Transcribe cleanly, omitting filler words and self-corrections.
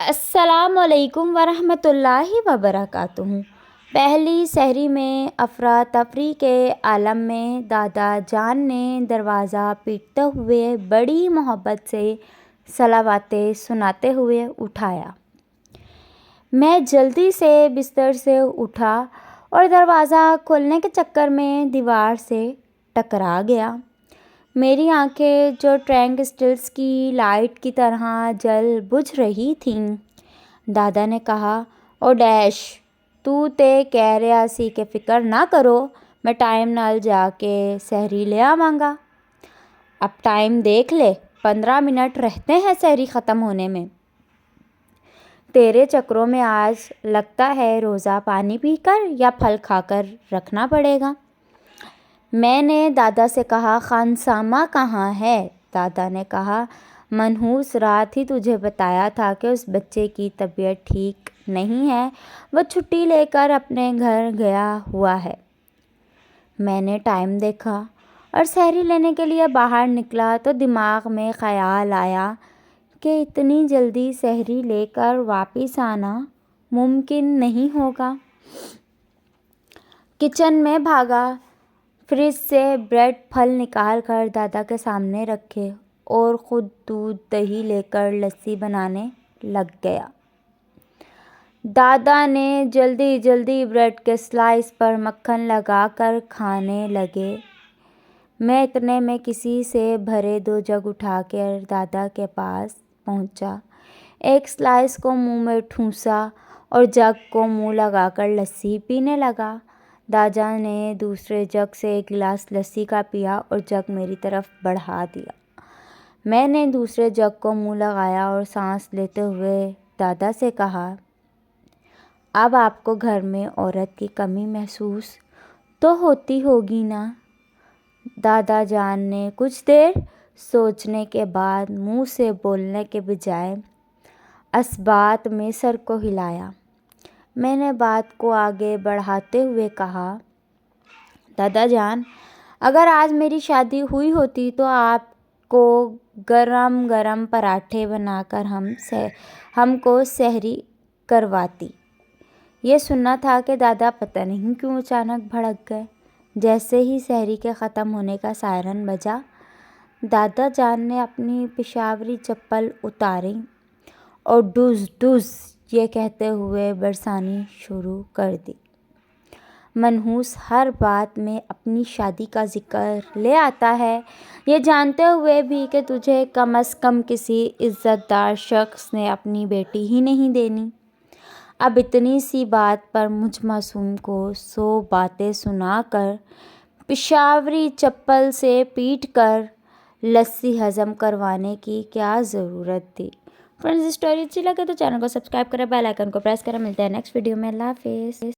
السلام علیکم ورحمۃ اللہ وبرکاتہ۔ پہلی سحری میں افراتفری کے عالم میں دادا جان نے دروازہ پیٹتے ہوئے بڑی محبت سے صلواتیں سناتے ہوئے اٹھایا۔ میں جلدی سے بستر سے اٹھا اور دروازہ کھولنے کے چکر میں دیوار سے ٹکرا گیا۔ میری آنکھیں جو ٹرینک اسٹلز کی لائٹ کی طرح جل بجھ رہی تھیں۔ دادا نے کہا، او ڈیش، تو تے کہہ رہا سی کہ فکر نہ کرو، میں ٹائم نال جا کے سحری لے آواں گا۔ اب ٹائم دیکھ لے، 15 منٹ رہتے ہیں سحری ختم ہونے میں۔ تیرے چکروں میں آج لگتا ہے روزہ پانی پی کر یا پھل کھا کر رکھنا پڑے گا۔ میں نے دادا سے کہا، خانسامہ کہاں ہے؟ دادا نے کہا، منحوس رات ہی تجھے بتایا تھا کہ اس بچے کی طبیعت ٹھیک نہیں ہے، وہ چھٹی لے کر اپنے گھر گیا ہوا ہے۔ میں نے ٹائم دیکھا اور سحری لینے کے لیے باہر نکلا تو دماغ میں خیال آیا کہ اتنی جلدی سحری لے کر واپس آنا ممکن نہیں ہوگا۔ کچن میں بھاگا، فریج سے بریڈ پھل نکال کر دادا کے سامنے رکھے اور خود دودھ دہی لے کر لسی بنانے لگ گیا۔ دادا نے جلدی جلدی بریڈ کے سلائس پر مکھن لگا کر کھانے لگے۔ میں اتنے میں کسی سے بھرے 2 جگ اٹھا کر دادا کے پاس پہنچا، ایک سلائس کو منہ میں ٹھونسا اور جگ کو منہ لگا کر لسی پینے لگا۔ دادا نے دوسرے جگ سے ایک گلاس لسی کا پیا اور جگ میری طرف بڑھا دیا۔ میں نے دوسرے جگ کو منہ لگایا اور سانس لیتے ہوئے دادا سے کہا، اب آپ کو گھر میں عورت کی کمی محسوس تو ہوتی ہوگی نا؟ دادا جان نے کچھ دیر سوچنے کے بعد منہ سے بولنے کے بجائے اثبات میں سر کو ہلایا۔ میں نے بات کو آگے بڑھاتے ہوئے کہا، دادا جان، اگر آج میری شادی ہوئی ہوتی تو آپ کو گرم گرم پراٹھے بنا کر ہم کو سحری کرواتی۔ یہ سننا تھا کہ دادا پتہ نہیں کیوں اچانک بھڑک گئے۔ جیسے ہی سحری کے ختم ہونے کا سائرن بجا، دادا جان نے اپنی پشاوری چپل اتاری اور ڈز ڈز یہ کہتے ہوئے برسانی شروع کر دی، منحوس ہر بات میں اپنی شادی کا ذکر لے آتا ہے، یہ جانتے ہوئے بھی کہ تجھے کم از کم کسی عزت دار شخص نے اپنی بیٹی ہی نہیں دینی۔ اب اتنی سی بات پر مجھ معصوم کو 100 باتیں سنا کر، پشاوری چپل سے پیٹ کر لسی ہضم کروانے کی کیا ضرورت تھی؟ فرینڈز، اسٹوری اچھی لگے تو چینل کو سبسکرائب کریں، بیل آئیکن کو پریس کریں۔ ملتے ہیں نیکسٹ ویڈیو میں۔ اللہ حافظ۔